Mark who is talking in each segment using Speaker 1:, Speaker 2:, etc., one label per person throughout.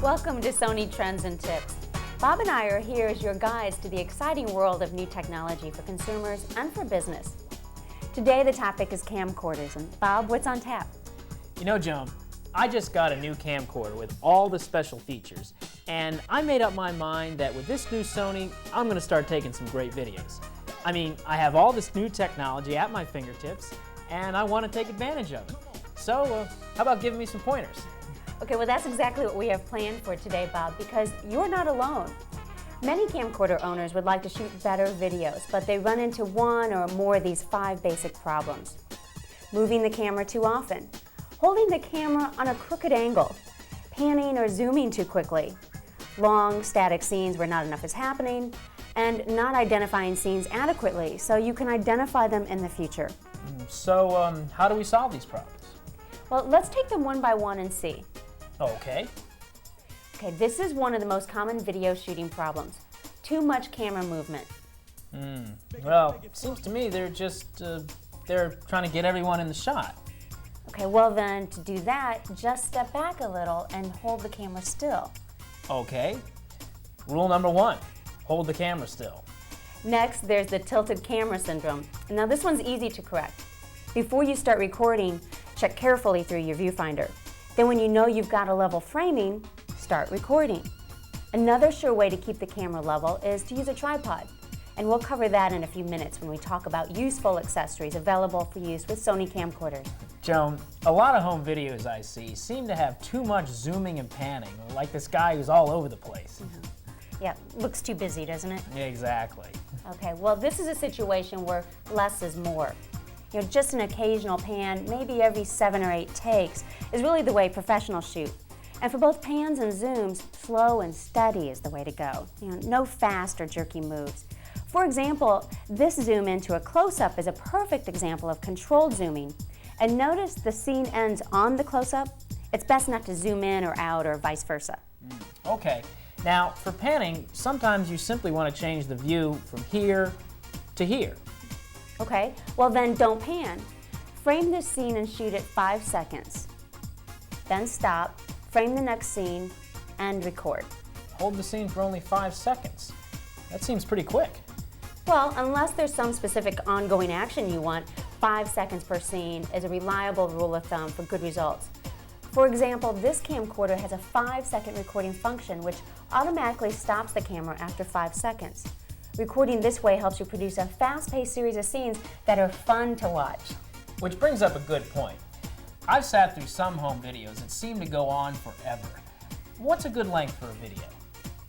Speaker 1: Welcome to Sony Trends and Tips. Bob and I are here as your guides to the exciting world of new technology for consumers and for business. Today the topic is camcorders, and Bob, what's on tap?
Speaker 2: You know, Joan, I just got a new camcorder with all the special features, and I made up my mind that with this new Sony, I'm going to start taking some great videos. I mean, I have all this new technology at my fingertips, and I want to take advantage of it. So, how about giving me some pointers?
Speaker 1: Okay, well that's exactly what we have planned for today, Bob, because you're not alone. Many camcorder owners would like to shoot better videos, but they run into one or more of these 5 basic problems. Moving the camera too often, holding the camera on a crooked angle, panning or zooming too quickly, long static scenes where not enough is happening, and not identifying scenes adequately so you can identify them in the future.
Speaker 2: So, how do we solve these problems?
Speaker 1: Well, let's take them one by one and see.
Speaker 2: Okay.
Speaker 1: Okay, this is one of the most common video shooting problems. Too much camera movement.
Speaker 2: Well, it seems to me they're just, they're trying to get everyone in the shot.
Speaker 1: Okay, well then, to do that, just step back a little and hold the camera still.
Speaker 2: Okay. Rule number 1, hold the camera still.
Speaker 1: Next, there's the tilted camera syndrome. Now this one's easy to correct. Before you start recording, check carefully through your viewfinder. Then when you know you've got a level framing, start recording. Another sure way to keep the camera level is to use a tripod. And we'll cover that in a few minutes when we talk about useful accessories available for use with Sony camcorders.
Speaker 2: Joan, a lot of home videos I see seem to have too much zooming and panning, like this guy who's all over the place.
Speaker 1: Yeah, looks too busy, doesn't it?
Speaker 2: Exactly.
Speaker 1: Okay, well this is a situation where less is more. You know, just an occasional pan, maybe every 7 or 8 takes, is really the way professionals shoot. And for both pans and zooms, slow and steady is the way to go. You know, no fast or jerky moves. For example, this zoom into a close-up is a perfect example of controlled zooming. And notice the scene ends on the close-up. It's best not to zoom in or out or vice versa.
Speaker 2: Okay. Now, for panning, sometimes you simply want to change the view from here to here.
Speaker 1: Okay, well then don't pan. Frame this scene and shoot it 5 seconds. Then stop, frame the next scene, and record.
Speaker 2: Hold the scene for only 5 seconds. That seems pretty quick.
Speaker 1: Well, unless there's some specific ongoing action you want, 5 seconds per scene is a reliable rule of thumb for good results. For example, this camcorder has a 5-second recording function which automatically stops the camera after 5 seconds. Recording this way helps you produce a fast-paced series of scenes that are fun to watch.
Speaker 2: Which brings up a good point. I've sat through some home videos that seem to go on forever. What's a good length for a video?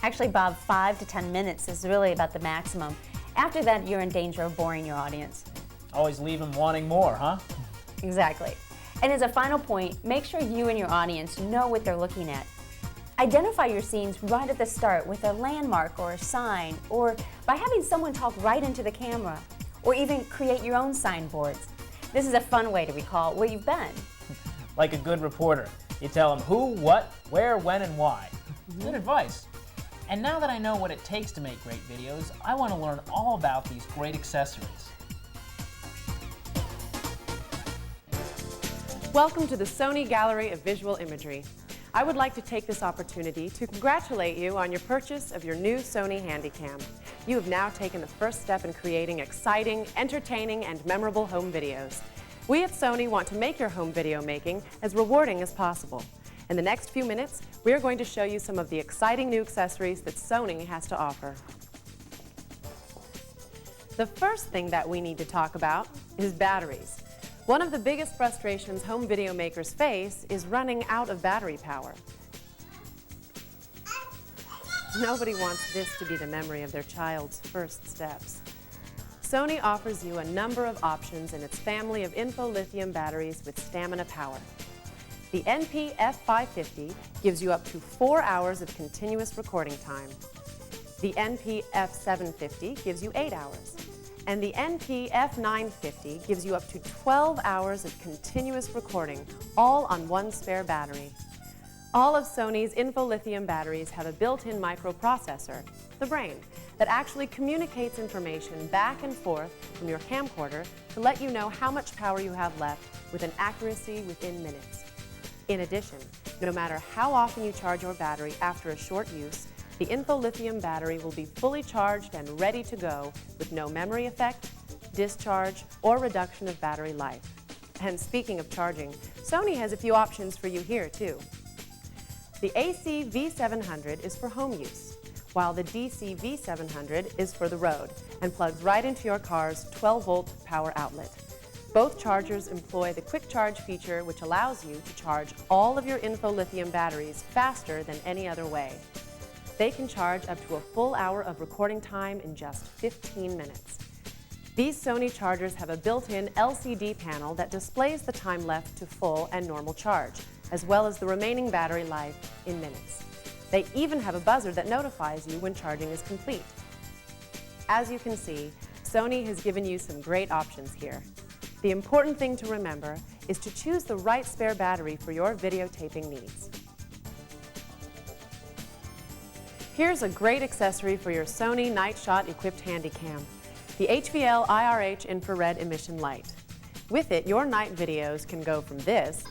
Speaker 1: Actually, Bob, 5 to 10 minutes is really about the maximum. After that, you're in danger of boring your audience.
Speaker 2: Always leave them wanting more, huh?
Speaker 1: Exactly. And as a final point, make sure you and your audience know what they're looking at. Identify your scenes right at the start with a landmark or a sign, or by having someone talk right into the camera, or even create your own signboards. This is a fun way to recall where you've been.
Speaker 2: Like a good reporter, you tell them who, what, where, when, and why. Good advice. And now that I know what it takes to make great videos, I want to learn all about these great accessories.
Speaker 3: Welcome to the Sony Gallery of Visual Imagery. I would like to take this opportunity to congratulate you on your purchase of your new Sony Handycam. You have now taken the first step in creating exciting, entertaining, and memorable home videos. We at Sony want to make your home video making as rewarding as possible. In the next few minutes, we are going to show you some of the exciting new accessories that Sony has to offer. The first thing that we need to talk about is batteries. One of the biggest frustrations home video makers face is running out of battery power. Nobody wants this to be the memory of their child's first steps. Sony offers you a number of options in its family of info-lithium batteries with stamina power. The NP-F550 gives you up to 4 hours of continuous recording time. The NP-F750 gives you 8 hours. And the NP-F950 gives you up to 12 hours of continuous recording, all on one spare battery. All of Sony's info-lithium batteries have a built-in microprocessor, the brain, that actually communicates information back and forth from your camcorder to let you know how much power you have left with an accuracy within minutes. In addition, no matter how often you charge your battery after a short use, the InfoLithium battery will be fully charged and ready to go with no memory effect, discharge, or reduction of battery life. And speaking of charging, Sony has a few options for you here too. The AC V700 is for home use, while the DC V700 is for the road and plugs right into your car's 12-volt power outlet. Both chargers employ the quick charge feature, which allows you to charge all of your InfoLithium batteries faster than any other way. They can charge up to a full hour of recording time in just 15 minutes. These Sony chargers have a built-in LCD panel that displays the time left to full and normal charge, as well as the remaining battery life in minutes. They even have a buzzer that notifies you when charging is complete. As you can see, Sony has given you some great options here. The important thing to remember is to choose the right spare battery for your videotaping needs. Here's a great accessory for your Sony Night Shot equipped Handycam, the HVL IRH infrared emission light. With it, your night videos can go from this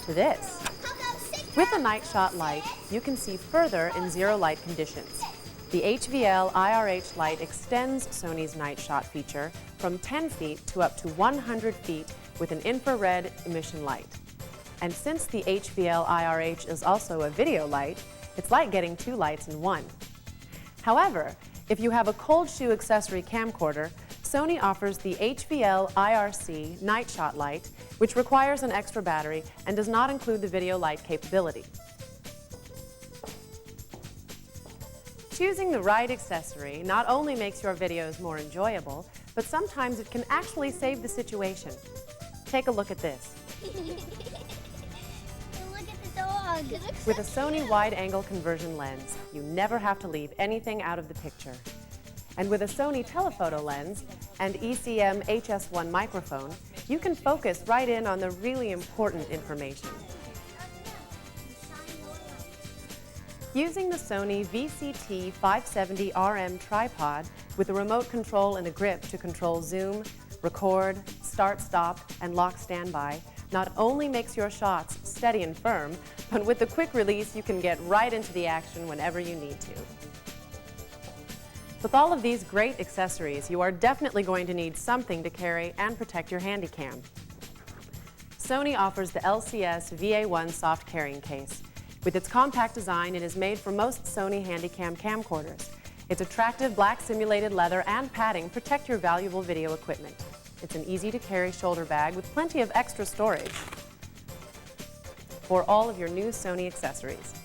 Speaker 3: to this. With a Night Shot light, you can see further in zero light conditions. The HVL IRH light extends Sony's Night Shot feature from 10 feet to up to 100 feet with an infrared emission light. And since the HVL IRH is also a video light, it's like getting two lights in one. However, if you have a cold shoe accessory camcorder, Sony offers the HVL IRC Night Shot light, which requires an extra battery and does not include the video light capability. Choosing the right accessory not only makes your videos more enjoyable, but sometimes it can actually save the situation. Take a look at this.
Speaker 4: Look at the dog.
Speaker 3: With a Sony wide-angle conversion lens, you never have to leave anything out of the picture. And with a Sony telephoto lens and ECM HS1 microphone, you can focus right in on the really important information. Using the Sony VCT 570RM tripod with a remote control and a grip to control zoom, record, start, stop, and lock standby not only makes your shots steady and firm, but with the quick release you can get right into the action whenever you need to. With all of these great accessories, you are definitely going to need something to carry and protect your Handycam. Sony offers the LCS VA1 soft carrying case. With its compact design, it is made for most Sony Handycam camcorders. Its attractive black simulated leather and padding protect your valuable video equipment. It's an easy-to-carry shoulder bag with plenty of extra storage for all of your new Sony accessories.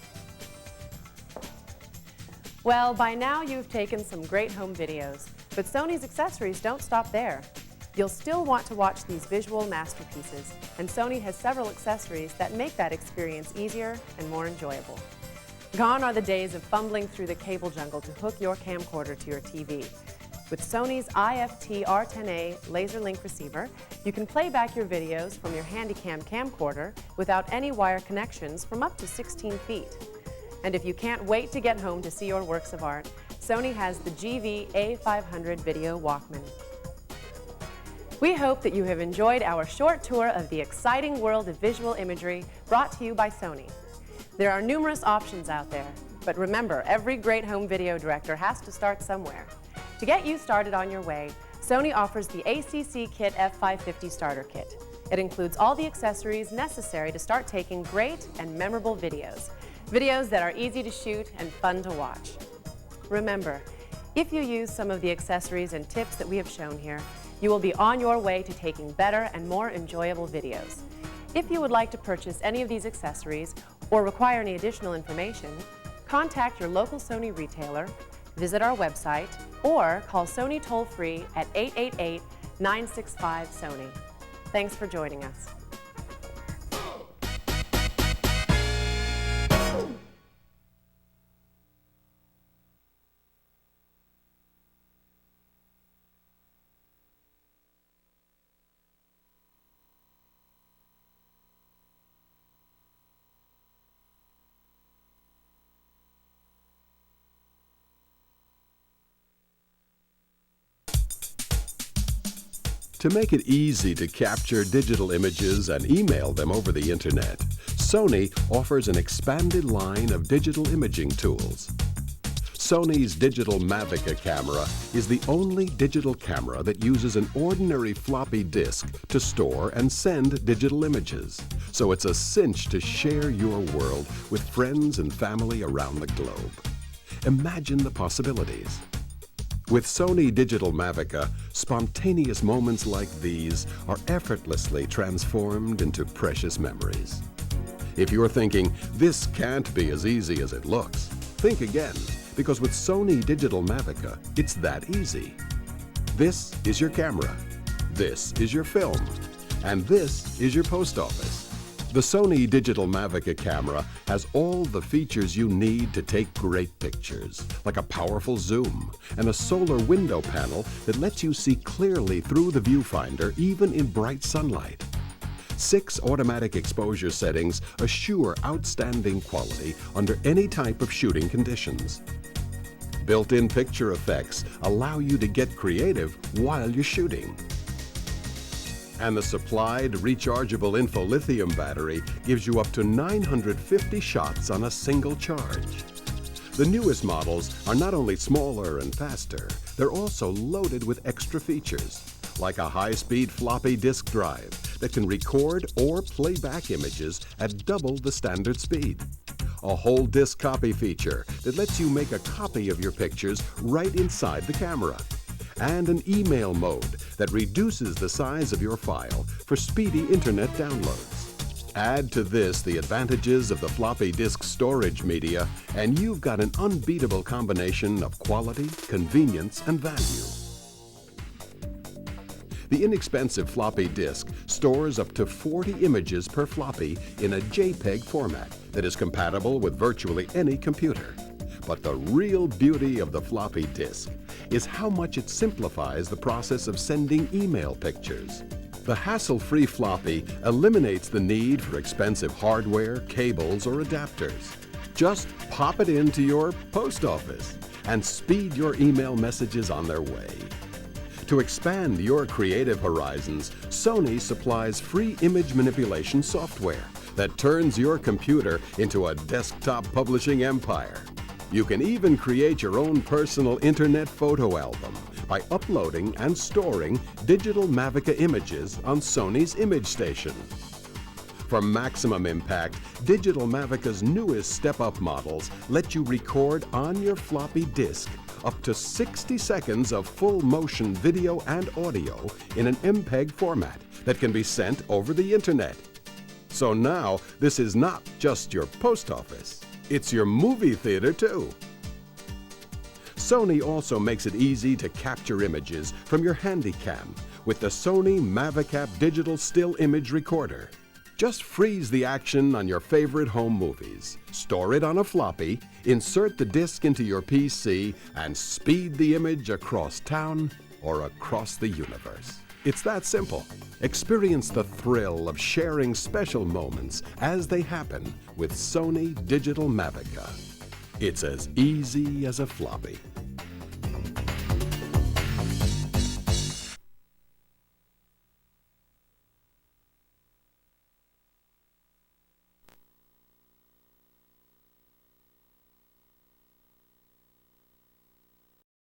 Speaker 3: Well, by now you've taken some great home videos, but Sony's accessories don't stop there. You'll still want to watch these visual masterpieces, and Sony has several accessories that make that experience easier and more enjoyable. Gone are the days of fumbling through the cable jungle to hook your camcorder to your TV. With Sony's IFT R10A laser link receiver, you can play back your videos from your Handycam camcorder without any wire connections from up to 16 feet. And if you can't wait to get home to see your works of art, Sony has the GV A500 Video Walkman. We hope that you have enjoyed our short tour of the exciting world of visual imagery brought to you by Sony. There are numerous options out there, but remember, every great home video director has to start somewhere. To get you started on your way, Sony offers the ACC Kit F550 Starter Kit. It includes all the accessories necessary to start taking great and memorable videos. Videos that are easy to shoot and fun to watch. Remember, if you use some of the accessories and tips that we have shown here, you will be on your way to taking better and more enjoyable videos. If you would like to purchase any of these accessories or require any additional information, contact your local Sony retailer, visit our website, or call Sony toll-free at 888-965-SONY. Thanks for joining us.
Speaker 4: To make it easy to capture digital images and email them over the internet, Sony offers an expanded line of digital imaging tools. Sony's digital Mavica camera is the only digital camera that uses an ordinary floppy disk to store and send digital images. So it's a cinch to share your world with friends and family around the globe. Imagine the possibilities. With Sony Digital Mavica, spontaneous moments like these are effortlessly transformed into precious memories. If you're thinking, this can't be as easy as it looks, think again, because with Sony Digital Mavica, it's that easy. This is your camera, this is your film, and this is your post office. The Sony Digital Mavica camera has all the features you need to take great pictures, like a powerful zoom and a solar window panel that lets you see clearly through the viewfinder even in bright sunlight. 6 automatic exposure settings assure outstanding quality under any type of shooting conditions. Built-in picture effects allow you to get creative while you're shooting. And the supplied rechargeable lithium battery gives you up to 950 shots on a single charge. The newest models are not only smaller and faster, they're also loaded with extra features, like a high-speed floppy disk drive that can record or play back images at double the standard speed. A whole disk copy feature that lets you make a copy of your pictures right inside the camera. And an email mode that reduces the size of your file for speedy internet downloads. Add to this the advantages of the floppy disk storage media, and you've got an unbeatable combination of quality, convenience, and value. The inexpensive floppy disk stores up to 40 images per floppy in a JPEG format that is compatible with virtually any computer. But the real beauty of the floppy disk is how much it simplifies the process of sending email pictures. The hassle-free floppy eliminates the need for expensive hardware, cables, or adapters. Just pop it into your post office and speed your email messages on their way. To expand your creative horizons, Sony supplies free image manipulation software that turns your computer into a desktop publishing empire. You can even create your own personal internet photo album by uploading and storing digital Mavica images on Sony's Image Station. For maximum impact, Digital Mavica's newest step-up models let you record on your floppy disk up to 60 seconds of full-motion video and audio in an MPEG format that can be sent over the internet. So now, this is not just your post office, it's your movie theater too. Sony also makes it easy to capture images from your Handycam with the Sony Mavica Digital Still Image Recorder. Just freeze the action on your favorite home movies, store it on a floppy, insert the disc into your PC, and speed the image across town or across the universe. It's that simple. Experience the thrill of sharing special moments as they happen with Sony Digital Mavica. It's as easy as a floppy.